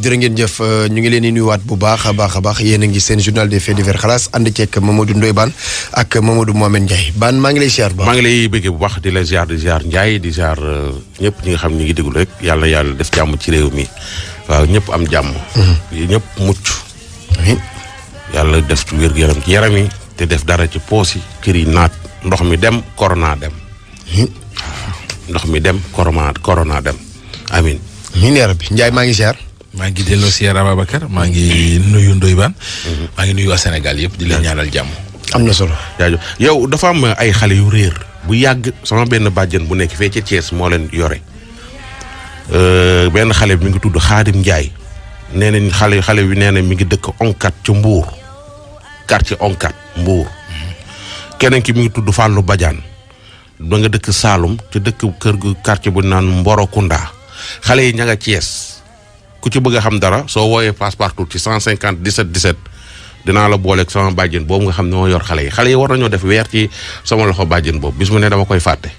jërë ngeen jëf ñu ngi leen di nuyuwaat bu baax a baax yéen a ngi seen journal des faits divers xalaas ànd ceeg Mamadou Ndoye Bane ak Mamadou Mohamed Ndiaye Bane maa ngi lay ziar bu baax. maa ngi lay bëggee bu baax di la ziar Ndiaye di ziar ñëpp ñi nga xam ñu ngi déglu rek yàlla def jàmm ci réew mi waaw ñëpp am jàmm. ñëpp mucc. yàlla def ci wér-gu-yaram ci yaram yi te def dara ci poos yi kër yi naat ndox mi dem corona dem. ndox mi dem corona dem amin. miin yaa rabbi Ndiaye maa ngi ziar. maa ngi delloo ziar Ababacar maa ngi nuyu Ndoye Bane. maa ngi nuyu waa Sénégal yëpp di leen ñaanal jàmm. am na solo. jaajëf yow dafa am ay xale yu réer bu yàgg sama benn bàjjen bu nekk fee ca Thiès moo leen yore benn xale bi mi ngi tudd Xaadim Ndiaye nee nañ xale bi nee na mi ngi dëkk Onkat ca Mbour quartier Onkat Mbour keneen ki mi ngi tudd Fallou Badiane ba nga dëkk Saalum te dëkk kër gu quartier bu naan Mborokunda xale yi ña nga Thiès ku ci bëgg a xam dara soo wooyee Passepartout ci 150 17 dinaa la booleeg sama bàjjen boobu nga xam ne moo yor xale yi war nañoo def weer ci sama loxo bàjjen boobu bis mu ne dama koy fàtte.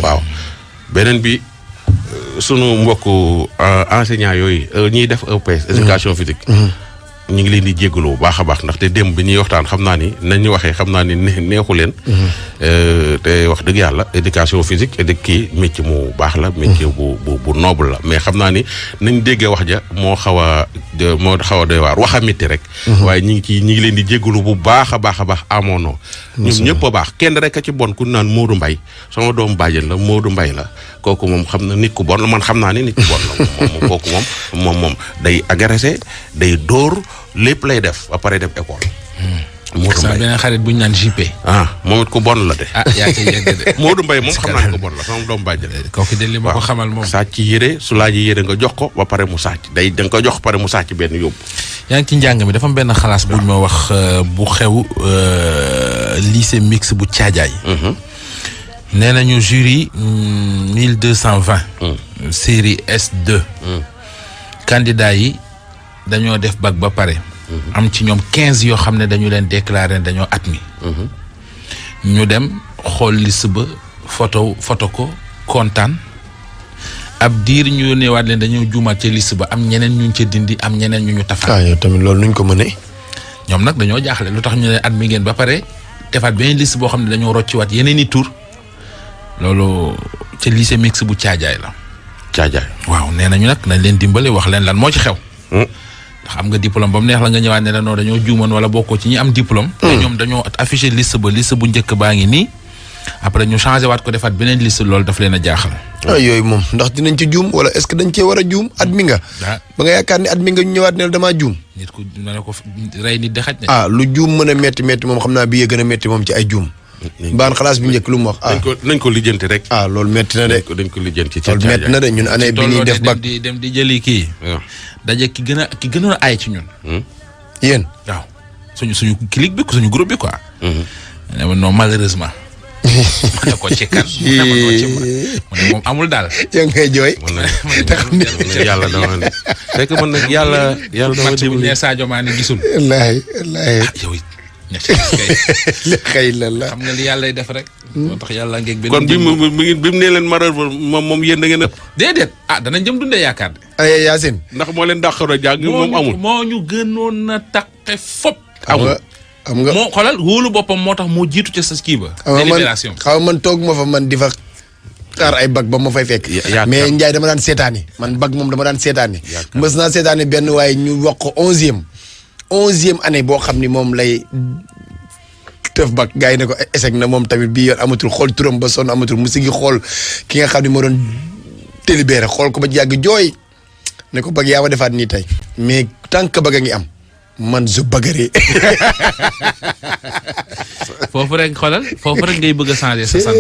waaw beneen bi sunu mbokku enseignant yooyu ñiy def EPS. éducation physique. ñu ngi leen di jéggalu bu baax a baax ndaxte démb bi ñuy waxtaan xam naa ni nañu waxee xam naa ni neexu leen. te wax dëgg yàlla éducation physique kii métier mu baax la. métier bu noble la mais xam naa ni nañ déggee wax ja moo xaw a doy waar wax a métti rek. waaye ñu ngi leen di jéggalu bu baax a baax amoonoo. ñoom ñëpp a baax kenn rek a ci bon ku naan Modou Mbaye sama doomu bàjjen la Modou Mbaye la kooku moom xam na nit ku bon la man xam naa ni nit ku bon la moom kooku moom day agressé day dóor. lépp lay def ba pare dem école. Modou Mbaye beneen xarit bu ñu naan JP. moom it ko bon la de. yaa ci yegg de. Modou Mbaye moom xam naa ne ko bon la sama doomu bàjjen. kooku de li ma ko xamal moom. sàcc yére su laajee yére nga jox ko ba pare mu sàcc da nga ko jox pare mu sàcc benn yóbbu. yaa ngi ci njàng mi dafa am benn xalaas buñ ma wax bu xew lycée mixte bu Thiadiaye. nee nañu jury 1220. série S2. candidat yi. dañoo def bac ba pare. am ci ñoom 15 yoo xam ne dañu leen déclaré dañoo admis. ñu dem xool liste ba photo ko kontaan ab diir ñu neewaat leen dañoo juumaat ca liste ba am ñeneen ñu ca dindi am ñeneen ñu tafaat. yow tamit loolu nuñ ko mënee. ñoom nag dañoo jaaxle lu tax ñu ne admis ngeen ba pare defaat beneen liste boo xam ne dañoo rocciwaat yeneen i tur loolu ca lycée mixte bu Thiadiaye la. Thiadiaye waaw nee nañu nag nañ leen dimbale wax leen lan moo ci xew. ndax am nga diplôme ba mu neex la nga ñëwaat ne la non dañoo juumoon wala bokkoo ci ñi am diplôme. te ñoom dañoo affiché liste bu njëkk baa ngi nii après ñu changé waat ko defaat beneen liste loolu daf leen a jaaxal. yooyu moom ndax dinañ ci juum wala est-ce que dañ cee war a juum admis nga. ba nga yaakaar ne admis nga ñu ñëwaat ne la damaa juum. nit ku ne ko rey nit de xaj na. lu juum mën a métti moom xam naa bi yee gën a métti moom ci ay juum. baan xalaas bi njëkk lu mu wax. nañ ko lijjanti rek. loolu métti na de. dañ ko lijjanti ci loolu métti na de ñun année bi ñuy def bac dem di jëli kii. daje ki gënoon a aay ci ñun. yéen. waaw suñu clique bi suñu groupe bi quoi. non malheureusement. ma ne ko ci kan mu ne moom amul daal. yaa ngi koy jooy. te xam ne yàlla dama ne. fekk man nag yàlla dama bu ne Sadio Mané gisul. wallaahi. yow it. li xëy la xam nga li yàlla def rek. moo tax yàlla ngeeg benn. kon bi mu nee leen maral moom yéen da ngeen ëpp. déedéet danañ jëm dundee yaakaar de. Yacine. ndax moo leen dàqoon a jàng moom amul. moo ñu gënoon a taqe fop. amul xam nga moo xoolal wóolu boppam moo tax moo jiitu ca sa kii ba. délibération man toog ma fa man di fa xaar ay bac ba ma fay fekk. mais Ndiaye dama daan seetaani man bac moom dama daan seetaani. mës naa seetaani benn waaye ñu wax ko 11e année boo xam ni moom lay def bac gars yi ne ko échec na moom tamit bii yoon amatul xool turam ba sonn amatul mu sigi xool ki nga xam ne moo doon délibéré xool ko ba yàgg jooy ne ko bac yaa ma defaat nii tey mais tant que bac a ngi am man je bagaree. foofu rek ngay bëgg a changer sa sant.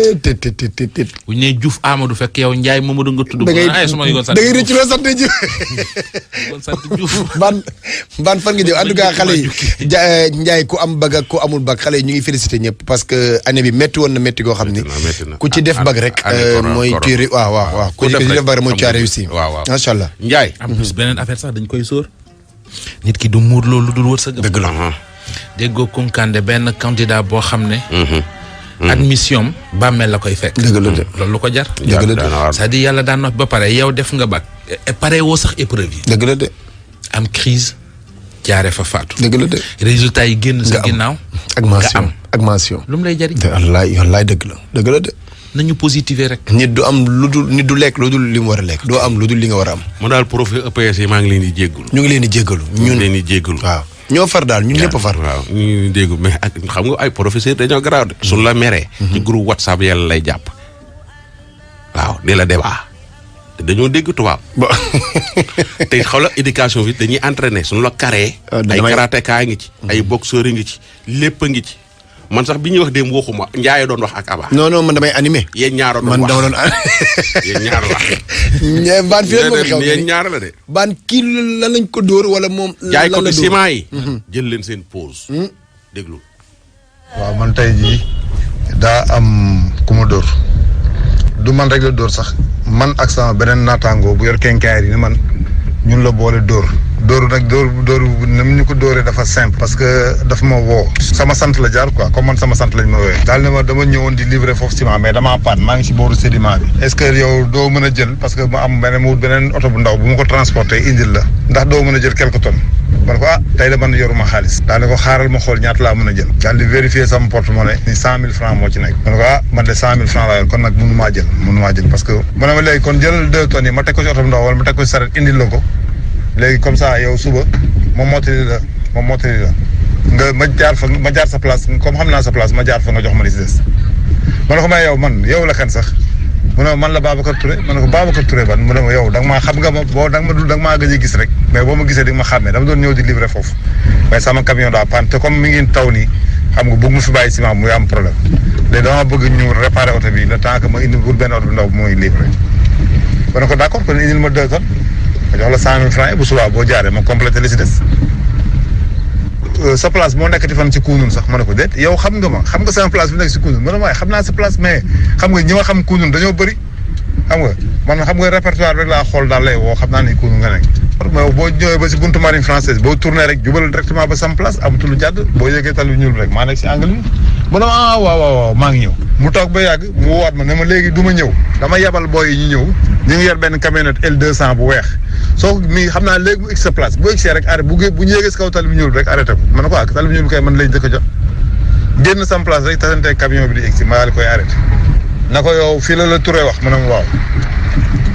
bu ñu nee Diouf Amadou fekk yow Ndiaye Mamadou nga tudd. su ma yëgoon sant da ngay rëcc loo sant Diouf. sant Diouf. ban fan nga jëm en tout cas xale yi Ndiaye ku am bac ak ku amul bac xale yi ñu ngi félicité ñëpp parce que année bi métti woon na métti goo xam ni. ku ci def bac rek. mooy tuuri waaw. ku ci def bac rek mooy tu as réussi. waaw macha allah. Ndiaye. en plus beneen affaire sax dañ koy sóor. nit ki du muur loolu dul wërsëg. dëgg la. déggoo Kunkande benn candidat boo xam ne. admission bàmmeel la koy fekk. dëgg la de loolu lu ko jar. dëgg la de c'est-à-dire yàlla daan na ba pare yow def nga bac. pare woo sax épreuve yi. dëgg la de. am crise jaaree fa faatu. dëgg la de. résultat yi génn sa ginnaaw. ak mention lu mu lay jariñ. wallaay dëgg la de. nañu positiver rek. nit du am nit du lekk lu dul li mu war a lekk. doo am lu dul li nga war a am. mu daal profil EPS yi maa ngi leen di jéggalu. ñu ngi leen di jéggalu. ñun leen di jéggalu. waaw ñoo far daal ñun ñëpp a far. waaw ñu ngi déggu mais ak xam nga ay professeur dañoo garaaw de. su la meree. ci groupe WhatsApp yàlla lay jàpp. waaw di la débat. te dañoo dégg tubaab. te xaw la éducation bi dañuy entraîner suñu la carré. ay karatéka ngi ci. ay boxeur ngi ci lépp a ngi ci. man sax bi ñuy wax démb waxuma Ndiaye doon wax ak Aba. non man damay animé. yéen ñaar doon wax man dama doon. yéen ñaar la. baan fii rek moo fi xew yéen ñaar la de. baan kii lan lañ ko dóor wala moom. jaay ko ci ciment yi. jël leen seen pause. déglu. waaw man tey jii daa am ku ma dóor du man rek la dóor sax man ak sama beneen naataangoo bu yor kenkaayar yi ni man ñun la boole dóor nag dóor ni ñu ko dóoree dafa simple parce que daf ma woo sama sant la jaar quoi comme man sama sant lañ ma woowee daal ne ma dama ñëwoon di livrer foofu ciment mais damaa paan maa ngi si booru sédiment bi est-ce que yow doo mën a jël parce que ma am beneen oto bu ndaw bu ma ko transporté indil la ndax doo mën a jël quelques tonnes man ko tey de man yoruma xaalis daal ne ko xaaral ma xool ñaata laa mën a jël daal di vérifier sama porte-monnaie ni 100 000 francs moo ci nekk man ko man de 100 000 francs laa yor kon nag mënumaa jël parce que mu ne ma léegi kon jëlal 2 tonnes yi ma teg ko si oto bu ndaw wala ma teg ko si saret indil la ko léegi comme ça yow suba moom mottali la nga ma jaar sa place comme xam naa sa place ma jaar fa nga jox ma li si des ma ne ko may yow la kan sax mu ne man la Babacar Touré ma ne ko Babacar Touré ban mu ne ma yow da nga maa xam nga ma boo da nga maa gëj a gis rek mais boo ma gisee di nga ma xàmmee dama doon ñëw di livrer foofu mais sama camion daa panne te comme mi ngi taw nii xam nga bëgg mu fi bàyyi ciment muy am problème léegi dama bëgg ñu réparer oto bi le temps que ma indi pour benn oto bu ndaw bu muy livrer ma ne ko d'accord kon indil ma 2 tonnes ma jox la 100 000 francs bu subaa boo jaaree ma complété li si des sa place moo nekkati fan ci Kounoune sax ma ne ko déet yow xam nga sama place bi nekk si Kounoune ma ne waaye xam naa sa place mais xam nga ñi ma xam Kounoune dañoo bëri xam nga man xam nga répertoire rek laa xool daal lay woo xam naa ni Kounoune nga nekk mais boo ñëwee ba si buntu marine française boo tourné rek jubal directement ba sama place amatul lu jàdd boo yëgee tal bi ñuul rek maa nekk si angle bi mu ne ma waaw maa ngi ñëw mu toog ba yàgg mu woowaat ma ne ma léegi du ma ñëw dama yebal booy yi ñu ngi yor benn camionnette L200 bu weex soo mi xam naa léegi mu egg sa place bu eggsee rek arrêté bu ñu yéegee si kaw tal bi ñuul rek arrêté ko ma ne ko tal bi ñuul bi kay man lañ jëkk a jot génn sama place rek tasante camion bi di egg si ma daal koy arrêté na ko yow fii la Touré wax mu ne ma waaw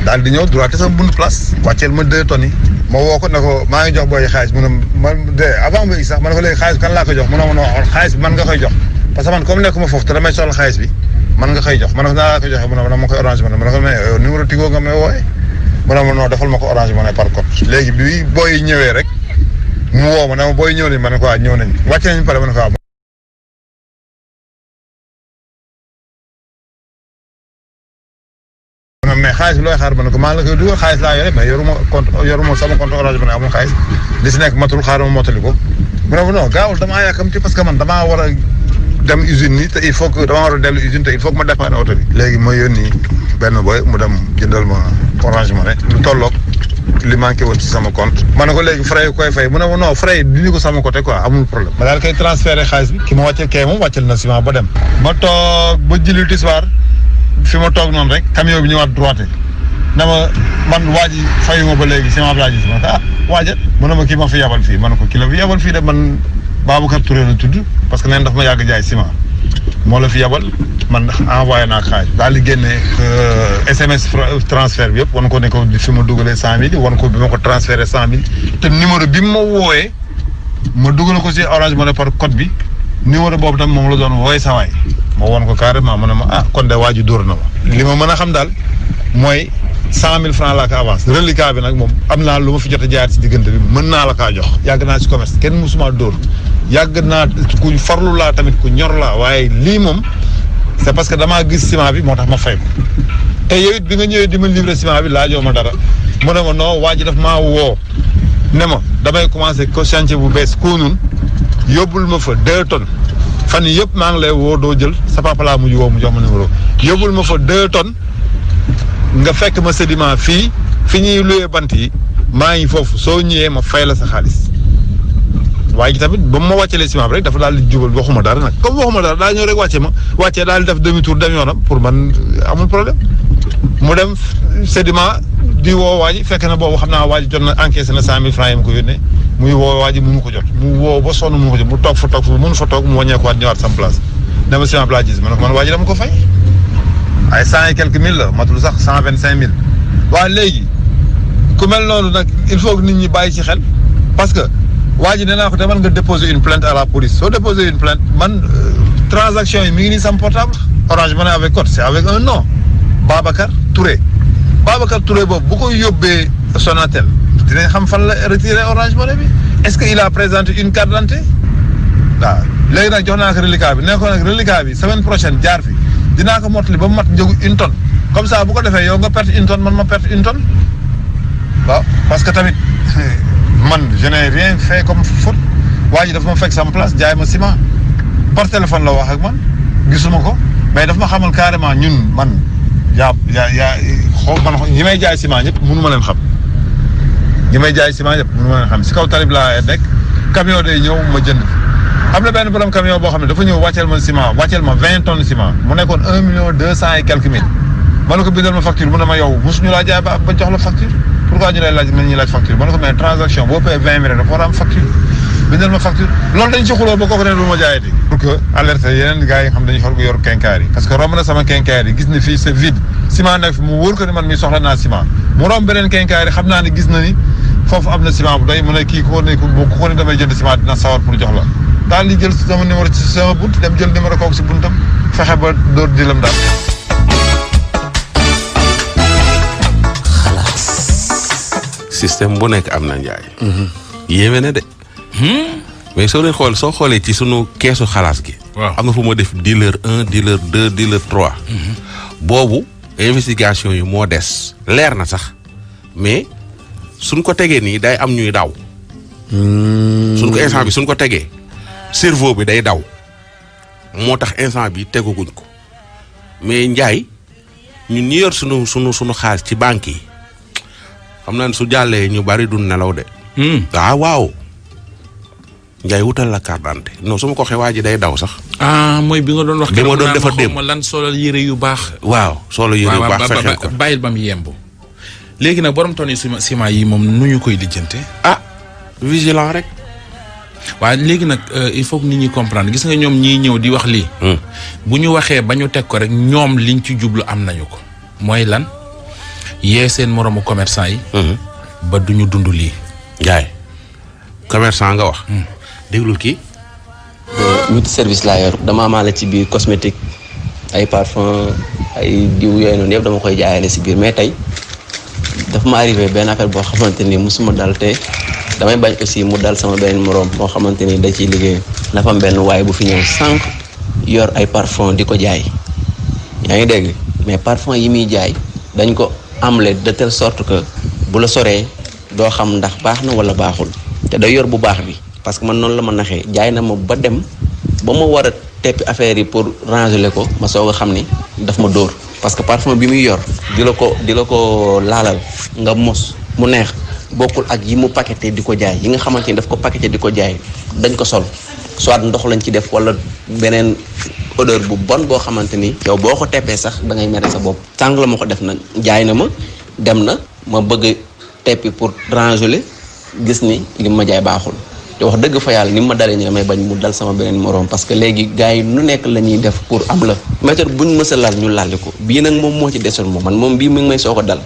daal di ñëw droit sama buntu place wàcceel ma 2 tonnes yi ma woo ko ne ko maa ngi jox booy xaalis mu ne man de avant ma egg sax ma ne ko léegi xaalis kan laa ko jox mu ne ma non xaalis bi man nga koy jox parce que man comme nekkuma foofu te damay soxla xaalis bi man nga koy jox ma ne ko naa laa koy joxe mu ne ma koy orange ma ne ko mais numéro Tigo nga may wooye mu ne ma non defal ma ko orange ma ne par code léegi bi booy yi ñëwee rek mu woo ma ne ma booy ñëw nañ ma ne ko waaw ñëw nañ wàcce nañ pare ma ne ko waaw mais xaalis bi looy xaar ma ne ko maa la koy dugal xaalis laa yore mais yoruma sama compte orange ma ne amul xaalis li si nekk matul xaaral ma mottali ko mu ne ma non gaawul damaa yàkkamti parce que man damaa war a dem usine nii te il faut que damaa war a dellu usine te il faut que ma dépanne oto bi léegi ma yónni benn boy mu dem jëndal ma orange ma ne lu tolloog li manqué woon ci sama compte ma ne ko léegi frais yi koy fay mu ne ma non frais yi dindi ko sama côté quoi amul problème ma daal koy transféré xaalis bi ki ma wàcceel kay moom wàccel na ciment ba dem ma toog ba julli tisbaar fi ma toog noonu rek camion bi ñëwaat droite na ma man waa ji fayu ma ba léegi ciment bi laa gis ma ne ko waaja mu ne ma kii ma fi yabal fii ma ne ko ki la fi yabal fii de man Babacar Touré la tudd parce que neen daf ma yàgg jaay ciment moo la fi yabal man envoyé naa xaalis daal di génne SMS transfert bi yëpp wan ko ne ko fi ma dugalee 100 000 wan ko bi ma ko transféré 100 000 te numéro bi ma wooyee ma dugal ko si Orange Money par code bi numéro boobu tam moom la doon wooyee sa waay ma wan ko carrément ma ne ma kon de waa ji dóor na ma li ma mën a xam daal mooy 100 000 francs laa ko avance reliquat bi nag moom am naa lu ma fi jot a jaar ci diggante bi mën naa la kaa jox yàgg naa ci commerce kenn musuma dóor yàgg naa ku farlu laa tamit ku ñor laa waaye lii moom c'est parce que damaa gis ciment bi moo tax ma fay ko te yow it bi nga ñëwee di ma livrer ciment bi laajoo ma dara mu ne ma non waa ji daf maa woo ne ma damay commencé ko chantier bu bees Kounoune yóbbul ma fa 2 tonnes fan yii yëpp maa ngi lay woo doo jël sa papa laa mujj woo mu jox ma numéro yóbbul ma fa 2 tonnes nga fekk ma sédiment fii fi ñuy luyee bant yi maa ngi foofu soo ñëwee ma fay la sa xaalis waaye tamit ba ma wàccelee ciment bi rek dafa daal di jubal waxuma dara nag comme waxuma dara daa ñëw rek wàccee daal di def demi tour dem yoonam pour man amul problème mu dem sédiment di woo waa ji fekk na boobu xam naa waa ji jot na encaissé na 100 000 francs yi mu ko yónnee muy woo waa ji mënu ko jot mu woo ba sonn mënu ko jot mu toog fa mënu fa toog mu wàññeekuwaat ñëwaat sama place ne ma ciment laa gis ma ne ko man waa ji dama ko fay ay 100 et quelques mille la matul sax 125 000 waaw léegi ku mel noonu nag il faut que nit ñi bàyyi ci xel parce que waa ji nee naa ko demal nga déposer une plainte à la police soo déposer une plainte man transaction yi mi ngi nii sama portable Orange Money avec code c'est avec un nom Babacar Touré boobu bu ko yóbbee Sonatel dinañ xam fan la retirer Orange Money bi est-ce que il a présenté une carte d'identité waaw léegi nag jox naa ko reliquat bi ne ko nag reliquat bi semaine prochaine jaar fi dinaa ko mottali ba mu mat njëgu 1 tonne comme ça bu ko defee yow nga perte 1 tonne man ma perte 1 tonne waaw parce que tamit man je n'ai rien fait comme faute waa ji dafa ma fekk sama place jaay ma ciment par téléphone la wax ak man gisuma ko mais dafa ma xamal carrément ñun man yaa man ñi may jaay ciment ñëpp mënu ma leen xam ñi may jaay ciment ñëpp mënu ma leen xam si kaw talib laa nekk camion day ñëw ma jënd am na benn borom camion boo xam ne dafa ñëw wàcceel ma ciment wàcceel ma 20 tonnes ciment mu nekkoon 1 200 et quelques mille ma ne ko bindal ma facture mu ne ma yow mosuñu laa jaay ba jox la facture pourquoi ñu lay laaj man ñuy laaj facture ma ne ko mais transaction boo payee 20 000 dafa war a am facture bindal ma facture loolu dañ ci xuloo ba kooku ne du ma jaayati pour que alerte yeneen gars yi nga xam dañu xor gu yor kenkaar yi parce que romb na sama kenkaar yi gis ni fii c'est vide ciment nekk fi mu wóor ko ni man mi soxla naa ciment mu romb beneen kenkaar yi xam naa ni gis na ni foofu am na ciment bu doy mu ne kii ku ko ne damay jënd ciment dina sawar pour jox la daal di jël sama numéro ci sama bunt dem jël numéro kooku si buntam fexe ba dóor dilam daal système bu nekk am na njaay. yéeme na de. mais soo xoolee ci sunu keesu xalaas gi. waaw am na fu ma def dealer 1 dealer 2 dealer 3. boobu investigation yi moo des leer na sax mais suñ ko tegee nii day am ñuy daw. suñ ko instant bi suñ ko tegee cerveau bi day daw moo tax instant bi teguguñ ko mais njaay ñun ñi yor sunu xaalis ci banque yi. xam naa ne su jàllee ñu bari du nelaw de. waaw. Ndiaye wutal la carte d'identité non su ma ko waxee waa ji day daw sax. mooy bi nga doon wax. bi ma doon defar démb lan solal yére yu baax. waaw solal yére yu baax fexeel ko bàyyil ba mu yemb. léegi nag borom tonni ciment yi moom nu ñu koy lijjante. vigilant rek. waaw léegi nag il faut que nit ñi comprendre gis nga ñoom ñiy ñëw di wax lii. bu ñu waxee ba ñu teg ko rek ñoom liñ ci jublu am nañu ko. mooy lan. yee seen moroomu commerçant yi. ba duñu dund lii. Ndiaye commerçant nga wax. déglul kii. multi service laa yor dama amaale ci biir cosmétique ay parfum ay diw yooyu noonu yëpp dama koy jaayale si biir mais tey dafa ma arrivé benn affaire boo xamante ni musuma dal te damay bañ aussi mu dal sama benn moroom moo xamante ni da ciy liggéey. dafa am benn waaye bu fi ñëw sànq yor ay parfum di ko jaay yaa ngi dégg mais parfum yi muy jaay dañ ko amle de telle sorte que bu la soree doo xam ndax baax na wala baaxul te day yor bu baax bi parce que man noonu la ma naxee jaay na ma ba dem ba ma war a teppi affaire yi pour ranger ko ma soog a xam ni daf ma dóor parce que parfum bi muy yor di la ko laalal nga mos mu neex bokkul ak yi mu paqueté di ko jaay yi nga xamante ni daf ko paqueté di ko jaay dañ ko sol soit ndox lañ ci def wala beneen odeur bu bon boo xamante ni yow boo ko teppee sax da ngay mere sa bopp tàng la ma ko def nag jaay na ma dem na ma bëgg teppi pour ranger gis ni li ma jaay baaxul te wax dëgg fa yàlla ni ma dalee ñu damay bañ mu dal sama beneen moroom parce que léegi gars yi nu nekk la ñuy def pour am la méthode buñ mës a lal ñu lalli ko bii nag moom moo ci desoon moom bii mi ngi may soo ko dal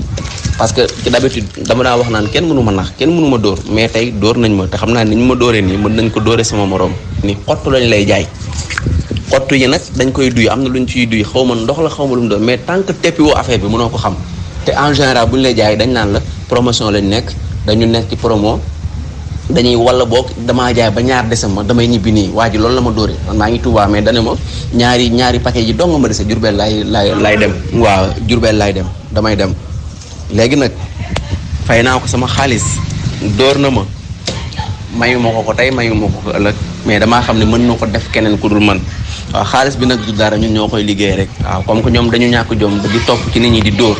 parce que ci d'habitude dama daa wax naan kenn mënu ma nax kenn mënu ma dóor mais tey dóor nañ ma te xam naa ni ñu ma dóoree nii mën nañ ko dóoree sama moroom ni xottu lañ lay jaay xottu yi nag dañ koy duy am na luñ ciy duy xaw ma ndox la xaw ma lu mu doon mais tant que teppi woo affaire bi mënoo ko xam te en général bu ñu lay jaay dañ naan la promotion lañ nekk dañu nekk ci promo dañuy wala boog damaa jaay ba ñaar dese ma damay ñibbi nii waa ji loolu la ma dóoree man maa ngi Tuubaa mais dane ma ñaari paquet yi dong ma dese Jurbel laay dem waaw Jurbel laay dem damay dem léegi nag fay naa ko sama xaalis dóor na ma mayu ma ko tey mayu ma ko ëllëg mais damaa xam ne mën na ko def keneen ku dul man waaw xaalis bi nag du dara ñun ñoo koy liggéey rek waaw comme que ñoom dañu ñàkk jom di topp ci nit ñi di dóor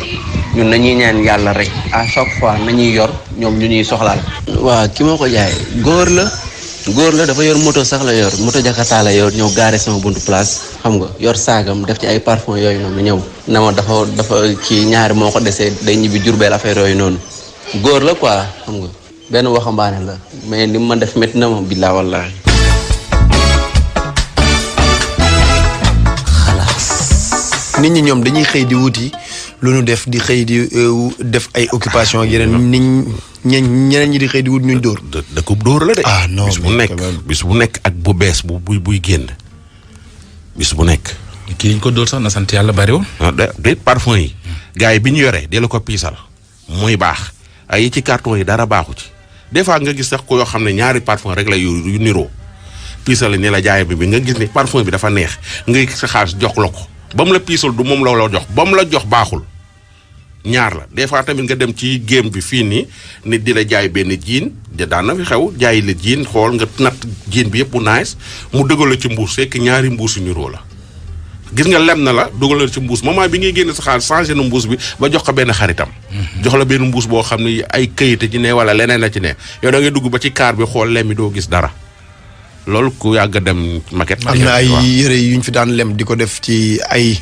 ñun nañuy ñaan yàlla rek à chaque fois nañuy yor ñoom ñu ñuy soxlaal. waaw ki ma ko jaay góor la dafa yor moto sax la yor moto Jakarta la yor ñëw gaare sama buntu place xam nga yor saagam def ci ay parfum yooyu noonu ñëw na ma dafa kii ñaari moo ko desee day ñibbi Jurbel affaire yooyu noonu góor la quoi xam nga benn waxambaane la mais ni ma def métti na ma billaa wallaahi. nit ñi ñoom dañuy xëy di wuti lu nu def di xëy di def ay occupation ak yeneen ñeneen ñi di xëy di wut ñuñ dóor. dëkkub dóor la de. ah non bis bu nekk ak bu bees buy génn bis bu nekk. kii liñ ko dóor sax na sant yàlla bariwul. de parfum yi. gars yi bi ñu yoree di la ko piisal muy baax ay yi ci carton yi dara baaxu ci des fois nga gis sax ko yoo xam ne ñaari parfum rek la yu niroo piisal la ni la jaay bi nga gis ne parfum bi dafa neex ngay sa xaalis jox la ko. ba mu la piisul du moom la jox ba mu la jox baaxul ñaar la des fois tamit nga dem ci game bi fii nii nit di la jaay benn jiin daan na fi xew jaay la jiin xool nga natt jiin bi yëpp bu nice mu dëgal la ci mbuus fekk ñaari mbuusu niroo la gis nga lem na la dugal la ci mbuus moment bi ngay génn sa xaalis changé na mbuus bi ba jox ko benn xaritam. jox la benn mbuus boo xam ne ay këyit ci ne wala leneen la ci ne yow da ngay dugg ba ci kaar bi xool lem mi doo gis dara. loolu ku yàgg dem maquette. am na ay yére yu ñu fi daan lem di ko def ci ay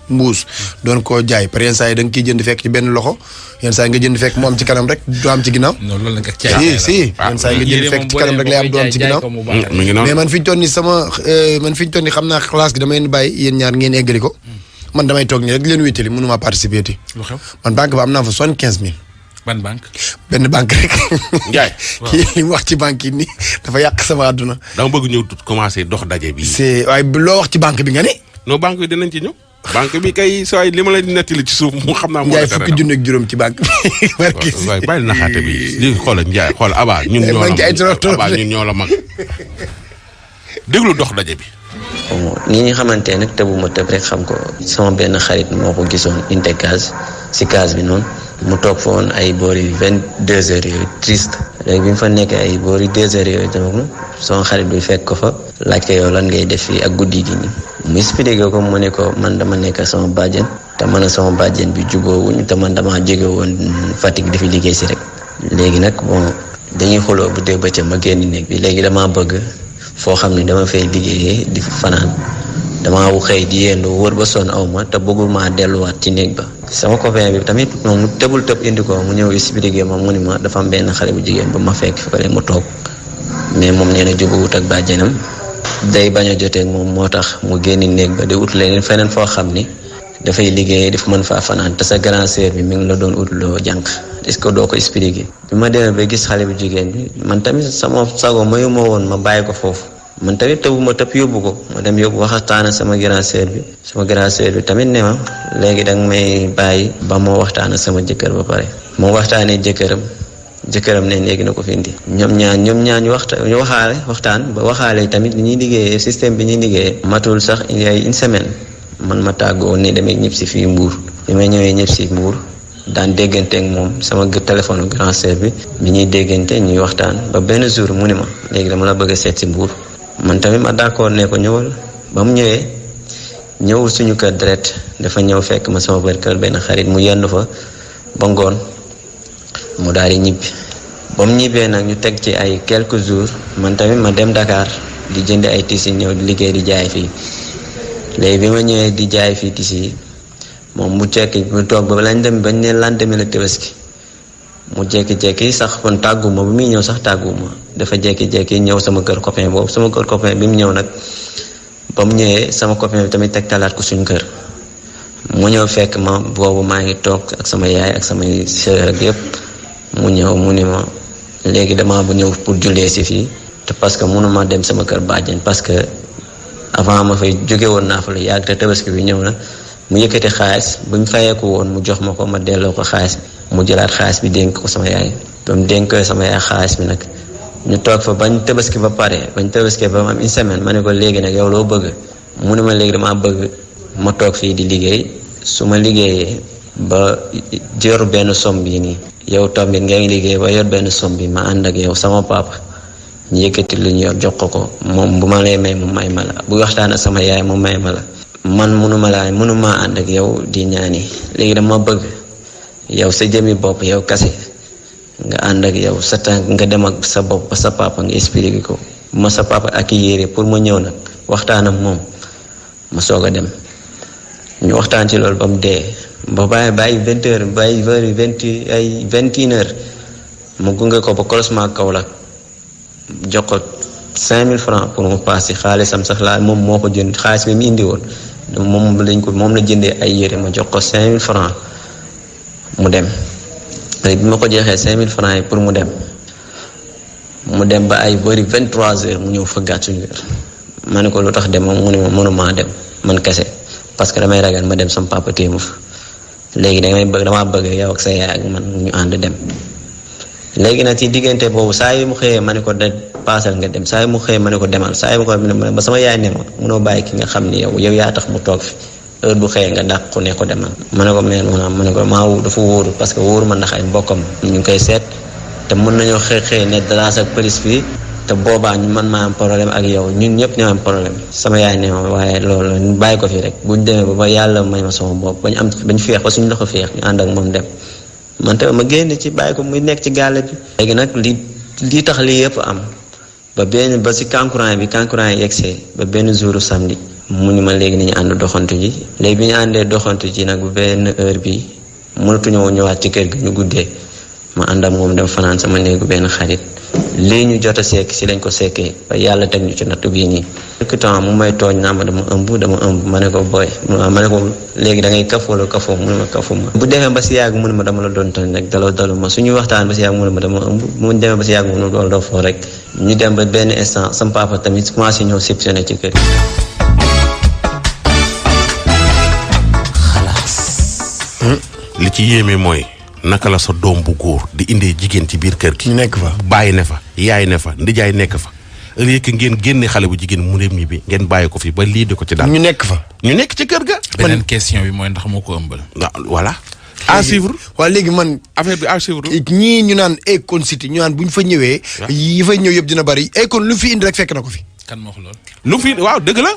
mbuus doon koo jaay par yenn saa yi da nga kiy jënd fekk ci benn loxo yenn saa yi nga jënd fekk mu am ci kanam rek du am ci ginnaaw. non loolu nag caay si yenn saa yi nga jënd fekk ci kanam rek lay am du am ci ginnaaw. mi ngi noonu mais man fi ñu toll nii xam naa classe gi dama leen bàyyi yéen ñaar ngeen eggali ko man damay toog nii rek leen wéetali mënuma participer ti. lu xew man banque ba am naa fa 75 000. ban banque. benn banque rek. Ndiaye. kii li mu wax ci banque yi nii dafa yàq sama àdduna. dama bëgg ñëw commencé dox daje bi. waaye loo wax ci banque bi nga ne. non banque bi dinañ ci ñëw. banque bi kay saa li ma la nettali ci suuf mu xam naa. moo Ndiaye fukki junni ak juróom ci banque bi. waaw bàyyi naxaate bi li xoolal Ndiaye xool Aba ñun ñoo la mag déglu dox daje bi. ni ñu xamante nag tëbuma tëb rek xam ko sama benn xarit moo ko gisoon inte case si case bi noonu mu toog fa woon ay boori 22 heures yooyu triste léegi bi mu fa nekkee ay boori 2 heures yooyu tamit sama xarit bi fekk ko fa laaj ko yow lan ngay def fii ak guddi gi nii mu expliqué ko mu ne ko man dama nekk sama bàjjen te man sama bàjjen bi jubóowuñ te man dama jóge woon Fatick dafi liggéey si rek léegi nag bon dañuy xuloo bu dee bëccëg ma génn néeg bi léegi dama bëgg foo xam ne dama fay liggéeyee di fanaan dama xëy di yendu wër ba sonn aw ma te bëggul maa delluwaat ci néeg ba sama copain bi tamit moom mu tëbul tëb indi ko mu ñëw expliqué ma mu ni ma dafa am benn xale bu jigéen ba ma fekk fi pare mu toog mais moom nee na jubawut ak bàjjenam day bañ a jotee ak moom moo tax mu génni néeg ba di ut leneen feneen foo xam ni dafay liggéeyee daf mën faa fanaan te sa grand sœur bi mi ngi la doon utloo jànq est-ce que doo ko expliqué bi ma demee ba gis xale bu jigéen bi man tamit sama sago mayu ma woon ma bàyyi ko foofu man tamit tëbuma tëb yóbbu ko ma dem yóbbu waxtaan sama grand sœur bi tamit ne ma léegi danga may bàyyi ba moo waxtaan sama jëkkër ba pare moo waxtaanee jëkkëram ne léegi na ko fi indi ñoom ñaar ñu waxtaan ba waxaale tamit li ñuy liggéeyee système bi ñuy liggéeyee matul sax ay une semaine man ma tàggoo ne damay ñëpp si fii Mbour bi may ñëwee ñëpp si Mbour daan déggante ak moom sama téléphone grand sœur bi ñuy déggante ñuy waxtaan ba benn jour mu ne ma léegi dama la bëgg a seet si Mbour man tamit ma d'accord ne ko ñëwal ba mu ñëwul suñu kër direct dafa ñëw fekk ma sama kër benn xarit mu yendu fa ba ngoon mu daal di ñibbi ba mu ñibbee nag ñu teg ci ay quelques jours man tamit ma dem Dakar di jënd ay tissus ñëw di liggéey di jaay fii léegi bi ma ñëwee di jaay fii tissus yi moom mu jekki mu toog ba lañ dem bañ ne lendemain la Tabaski mu jekki-jekki sax kon tàgguma bi muy ñëw sax tàgguma dafa jekki-jekki ñëw sama kër copain boobu sama kër copain bi mu ñëw nag ba mu ñëwee sama copain bi tamit teg talaat ko suñu kër mu ñëw fekk ma boobu maa ngi toog ak sama yaay ak samay sœur ak yëpp mu ñëw mu ni ma léegi dama bu ñëw pour jullee si fii te parce que mënuma dem sama kër bàjjen parce que avant ma fay jóge woon naa fa la yàgg te Tabaski bi ñëw na mu yëkkati xaalis bu ñu fayeeku woon mu jox ma ko ma delloo ko xaalis mu jëlaat xaalis bi dénk ko sama yaay ba mu dénk ko sama yaay xaalis bi nag ñu toog fa bañ Tabaski ba pare bañ Tabaski ba mu am une semaine ma ne ko léegi nag yow loo bëgg mu ne ma léegi damaa bëgg ma toog fii di liggéey su ma liggéeyee ba yor benn somme bi nii yow tamit ngay liggéey ba yor benn somme bi ma ànd ak yow sama papa ñu yëkkati lu ñu yor jox ko moom bu ma lay may mu may ma la bu waxtaan ak sama yaay mu may ma la man mënuma ànd ak yow di ñaani léegi dama bëgg yow sa jëmi bopp yow kase nga ànd ak yow sa tànk nga dem ak sa bopp ba sa papa nga expliqué ko ma sa papa ak yére pour ma ñëw nag waxtaan ak moom ma soog a dem ñu waxtaan ci loolu ba mu dee ba bàyyi 20h bàyyi 21h mu gunge ko ba croisement Kaolack jox ko 5000 francs pour mu paas ci xaalisam sax laa moom moo ko jënd xaalis bi mu indi woon moom la jëndee ay yére ma jox ko 5000 francs mu dem léegi bi ma ko jeexee 5000 francs yi pour mu dem ba ay bëri 23h mu ñëw fëggaat suñu kër ma ne ko lu tax dem mu ne ma mënumaa dem man kese parce que damay ragal ma dem sama papa téye ma fa léegi damaa bëgg yow ak sa yaay ak man ñu ànd dem léegi nag ci diggante boobu saa yi mu xëyee ma ne ko da paasal nga dem saa yi mu xëyee ma ne ko demal saa yi mu ko ba sama yaay ne ma munoo bàyyi ki nga xam ni yow yaa tax mu toog fi heure bu xëyee nga dàq ko ne ko demal ma ne ko ma ne ko maa dafa wóoru parce que wóoru ma ndax ay mbokkam ñu ngi koy seet te mën nañoo xëy ne dalaas ak police fii te boobaa ñu man maa am problème ak yow ñun ñëpp ñoo am problème sama yaay ne ma waaye loolu ñu bàyyi ko fi rek buñ demee ba yàlla may ma sama bopp bañ feex ba suñu loxo feex ñu ànd ak moom dem man tamit ma génn ci bàyyi ko muy nekk ci gàlle bi léegi nag lii tax lii yëpp am ba si kankurang yi yegsee ba benn jouru samedi mu ñu ma léegi ni ñu ànd doxantu ji léegi bi ñu àndee doxantu ji nag bu benn heure bi mënatuñoo ñëwaat ci kër gi ñu guddee ma ànd ak moom dem fanaan sama néegu benn xarit lii ñu jot a sekk si lañ ko sekkee ba yàlla teg ñu ci nattu bii nii quelque temps mu may tooñ naa ma dama ëmb ma ne ko booy ma ne ko léegi da ngay kaf wala kafoo mu ne ma kafu ma bu demee ba si yàgg mu ne ma dama la doon tooñ rek dalu ma suñuy waxtaan ba si yàgg mu ne ma dama ëmb mu demee ba si yàgg mu ne loolu doo foo rek ñu dem ba benn instant sama papa tamit commencé ñëw soupçonné ci kër li ci yéeme mooy naka la sa doom bu góor di indee jigéen ci biir kër gi. ñu nekk fa bàyyi ne fa yaay ne fa ndijaay nekk fa ëllëg ngeen génne xale bu jigéen mu dem ñi bi ngeen bàyyi ko fi ba lii di ko ci daal. ñu nekk fa. ñu nekk ci kër ga. beneen question bi mooy ndax moo ko ëmbal. voilà. à suivre. waaw léegi man. affaire bi à suivre. ñii ñu naan Akon City ñu naan bu ñu fa ñëwee. yi fay ñëw yëpp dina bari Akon lu fi indi rek fekk na ko fi. kan moo wax lool. lu fi waaw dëgg la.